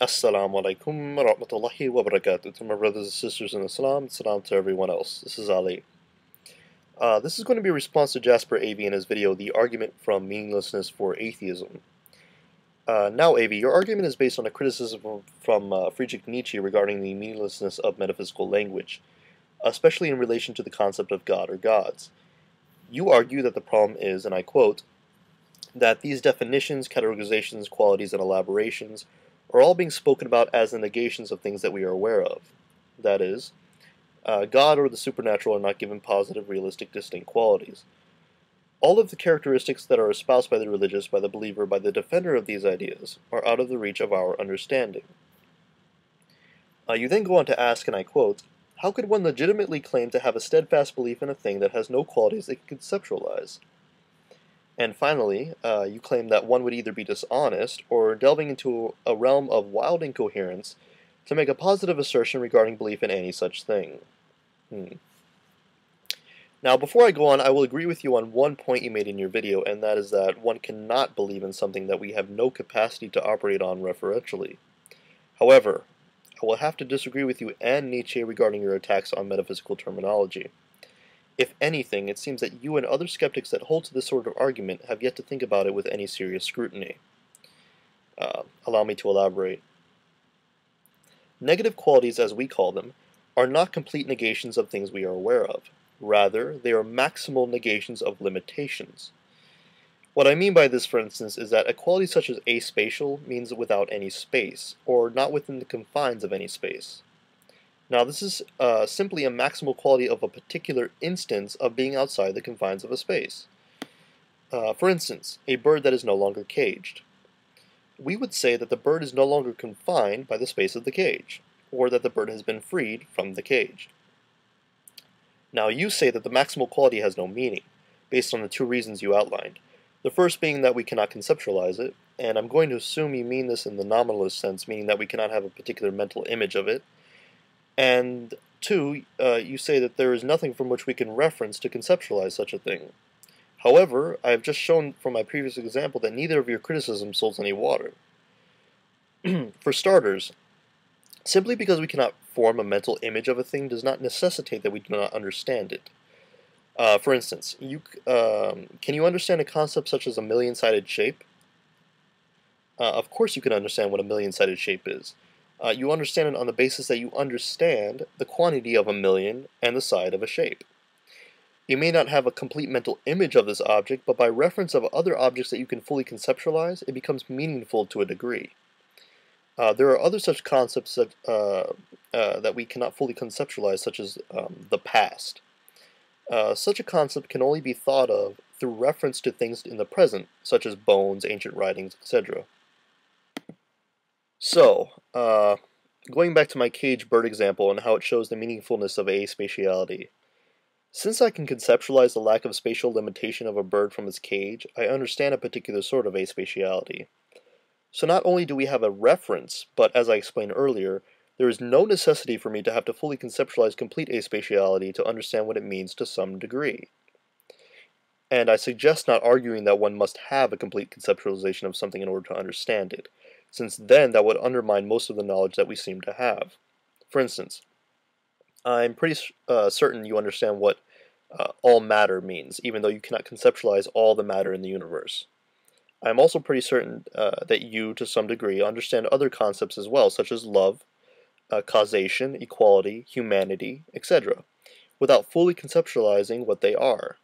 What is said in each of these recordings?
Assalamu alaikum wa rahmatullahi wa barakatuh. To my brothers and sisters in Islam, salam to everyone else. This is Ali. This is going to be a response to JasperAvi in his video, The Argument from Meaninglessness for Atheism. Now, Avi, your argument is based on a criticism from Friedrich Nietzsche regarding the meaninglessness of metaphysical language, especially in relation to the concept of God or gods. You argue that the problem is, and I quote, that these definitions, categorizations, qualities, and elaborations are all being spoken about as the negations of things that we are aware of. That is, God or the supernatural are not given positive, realistic, distinct qualities. All of the characteristics that are espoused by the religious, by the believer, by the defender of these ideas are out of the reach of our understanding. You then go on to ask, and I quote, how could one legitimately claim to have a steadfast belief in a thing that has no qualities they can conceptualize? And finally, you claim that one would either be dishonest or delving into a realm of wild incoherence to make a positive assertion regarding belief in any such thing. Now, before I go on, I will agree with you on one point you made in your video, and that is that one cannot believe in something that we have no capacity to operate on referentially. However, I will have to disagree with you and Nietzsche regarding your attacks on metaphysical terminology. If anything, it seems that you and other skeptics that hold to this sort of argument have yet to think about it with any serious scrutiny. Allow me to elaborate. Negative qualities, as we call them, are not complete negations of things we are aware of. Rather, they are maximal negations of limitations. What I mean by this, for instance, is that a quality such as aspatial means without any space, or not within the confines of any space. Now, this is simply a maximal quality of a particular instance of being outside the confines of a space. For instance, a bird that is no longer caged. We would say that the bird is no longer confined by the space of the cage, or that the bird has been freed from the cage. Now, you say that the maximal quality has no meaning, based on the two reasons you outlined. The first being that we cannot conceptualize it, and I'm going to assume you mean this in the nominalist sense, meaning that we cannot have a particular mental image of it. And two, you say that there is nothing from which we can reference to conceptualize such a thing. However, I have just shown from my previous example that neither of your criticisms holds any water. For starters, simply because we cannot form a mental image of a thing does not necessitate that we do not understand it. For instance, can you understand a concept such as a million-sided shape? Of course you can understand what a million-sided shape is. You understand it on the basis that you understand the quantity of a million and the side of a shape. You may not have a complete mental image of this object, but by reference of other objects that you can fully conceptualize, it becomes meaningful to a degree. There are other such concepts that we cannot fully conceptualize, such as the past. Such a concept can only be thought of through reference to things in the present, such as bones, ancient writings, etc. So, going back to my caged bird example and how it shows the meaningfulness of aspatiality. Since I can conceptualize the lack of spatial limitation of a bird from its cage, I understand a particular sort of aspatiality. So not only do we have a reference, but as I explained earlier, there is no necessity for me to have to fully conceptualize complete aspatiality to understand what it means to some degree. And I suggest not arguing that one must have a complete conceptualization of something in order to understand it, since then that would undermine most of the knowledge that we seem to have. For instance, I'm pretty certain you understand what all matter means, even though you cannot conceptualize all the matter in the universe. I'm also pretty certain that you, to some degree, understand other concepts as well, such as love, causation, equality, humanity, etc., without fully conceptualizing what they are.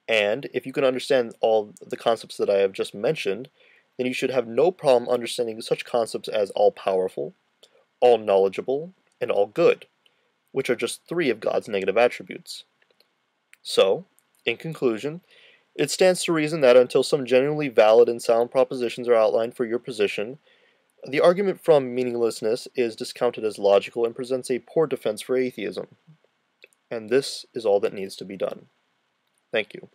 And if you can understand all the concepts that I have just mentioned, then you should have no problem understanding such concepts as all-powerful, all-knowledgeable, and all-good, which are just three of God's negative attributes. So, in conclusion, it stands to reason that until some genuinely valid and sound propositions are outlined for your position, the argument from meaninglessness is discounted as logical and presents a poor defense for atheism. And this is all that needs to be done. Thank you.